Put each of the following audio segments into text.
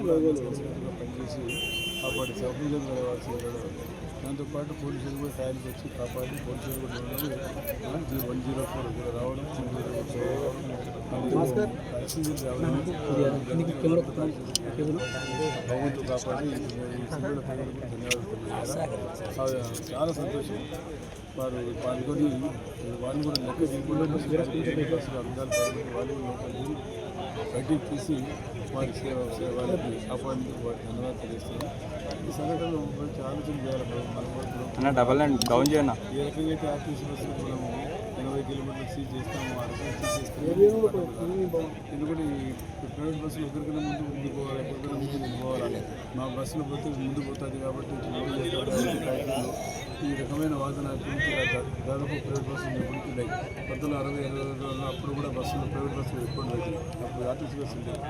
కూడా కలిసికట్టుగా పనిచేసి కాపాడి సభ్యులు వెళ్ళవలసి ఉండడం. దాంతోపాటు పోలీసులు కూడా టైంకి వచ్చి కాపాడి పోలీసులు కూడా 104 కూడా రావడం, భగవంతుడు కాపాడి ఈ సిబ్బంది ధన్యవాదాలు. చాలా సంతోషం. వారు పాల్గొని వాళ్ళు కూడా లెక్క దిగుబడి వాళ్ళు బయటికి తీసి వారి వాళ్ళకి కాపాడేందుకు వారికి ధన్యవాదాలు తెలియజేస్తున్నాం. ఈ సంఘటనలో మంచి ఆలోచన చేయాలి. మన డబల్ అండ్ డౌన్ చేయనా ఏ రకంగా అయితే ఆర్టీసీ బస్సులు మనము 80 కిలోమీటర్లు సీజ్ చేస్తాము, ఆ రకంగా సీజ్ చేస్తాము. ఎందుకంటే ఈ ప్రైవేట్ బస్సులు ఒకరికైనా ముందు పోవాలి, ఒకరికైనా ముందు పోవాలి. మా బస్సులో పోతే ముందు పోతుంది కాబట్టి ఈ రకమైన వాదన దాదాపు ప్రైవేట్ బస్సులు ఉంటున్నాయి. 1960-70 అప్పుడు కూడా బస్సులు ప్రైవేట్ బస్సులు ఎక్కువ ఉన్నాయి. అప్పుడు ఆర్టీసీ బస్సు ఉండేది.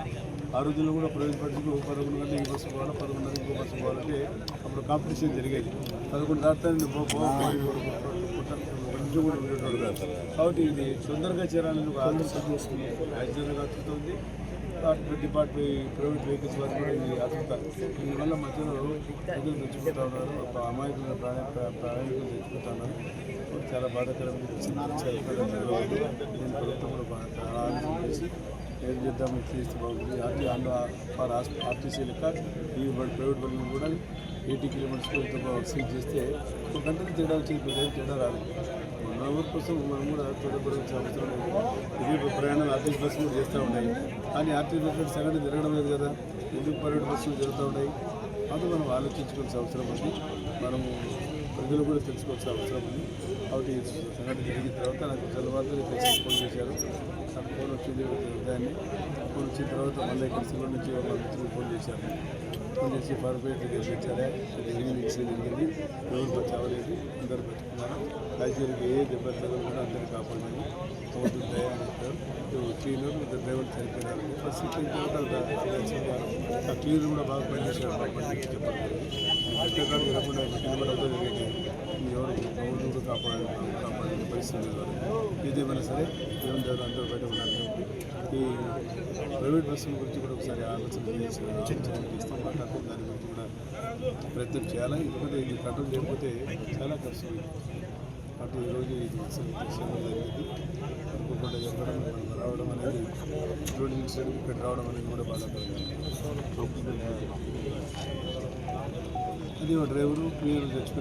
ఆ రోజుల్లో కూడా ప్రైవేట్ బస్సులు 11 గంటలు ఈ బస్సు పోవాలి, 11:30 ఇంకో బస్సు పోవాలంటే అప్పుడు కాంపిటీషన్ జరిగేది. 11 దాటాన్ని కొంచెం కూడా ఉండేటోడు కాదు. కాబట్టి ఇది తొందరగా చేరాలని ఒక ఆలోచన చేస్తుంది. రాజ్యాంగ ఆతృతుంది. డిపార్ట్మెంట్ ప్రైవేట్ వెహికల్స్ వారు కూడా ఇది ఆతృత. దీనివల్ల మధ్యలో ప్రజలు తెచ్చుకుంటా ఉన్నారు, ఒక అమాయకుల ప్రయాణికులు తెచ్చుకుంటా ఉన్నారు. చాలా బాధాకరంగా నేను ప్రభుత్వం కూడా చాలా ఆలోచన చేసి ఏం చేద్దామని చేస్తే బాగుంటుంది. ఆర్టీసీ లెక్క ఈ ప్రైవేట్ బస్సులు కూడా 80 కిలోమీటర్స్తో సీజ్ చేస్తే ఒక గంటకి తేడా వచ్చేది, తేడా రాదు. మన ఊరి కోసం మనం కూడా తొందరపడాల్సిన అవసరం లేదు. ఇది ప్రయాణాలు ఆర్టీసీ బస్సులు కూడా చేస్తూ ఉన్నాయి. కానీ ఆర్టీసీ బస్సులు సగటు జరగడం లేదు కదా, ఎందుకు ప్రైవేట్ బస్సులు జరుగుతూ ఉన్నాయి. అది మనం ఆలోచించుకోవాల్సిన అవసరం ఉంది. మనము ప్రజలు కూడా తెలుసుకోవాల్సిన అవసరం ఉంది. కాబట్టి సంఘటన జరిగిన తర్వాత నాకు తెల్లవారులు ఫోన్ చేశారు. నాకు ఫోన్ వచ్చింది ఉదయాన్నే. ఫోన్ వచ్చిన తర్వాత మళ్ళీ ఇక్కడ సివిల్ నుంచి మా మిత్రులు ఫోన్ చేశారు. ఫోన్ చేసి ఫార్పేట్ తెచ్చారా, ఈవినింగ్ జరిగింది, ఎవరు చావలేదు, అందరూ పెట్టుకున్నారు. రాజ్యానికి ఏ దెబ్బలు తగలకుండా అందరూ కాపాడారు. పోతుంది దయా అని చెప్పారు. క్లీనర్ ఇద్దరు డ్రైవర్లు చనిపోయినారు. ఫస్ట్ ఆ క్లీనర్ కూడా బాగా పనిచేశారు. చెప్పారు ఎక్కడ జరగకుండా కింద జరిగేది. ఎవరు ప్రభుత్వం కాపాడే పరిస్థితి ఏదేమైనా సరే దేవుని దేవుడు అందరూ బయట ఉన్నారు. ఈ ప్రైవేట్ బస్సుల గురించి కూడా ఒకసారి ఆలోచన చేస్తాం, మాట్లాడుతూ దాని గురించి కూడా ప్రయత్నం చేయాలి. ఎందుకంటే ఇది కంట్రోల్ చేయకపోతే చాలా కష్టం. కాబట్టి ఈరోజు ఇది జరిగింది. అనుకోకుండా జరగడం, రావడం అనేది రోడ్ ఇన్సిడెంట్ ఇక్కడ రావడం అనేది కూడా బాధాకరంగా. అది డ్రైవరు క్లియర్ తెచ్చుకుని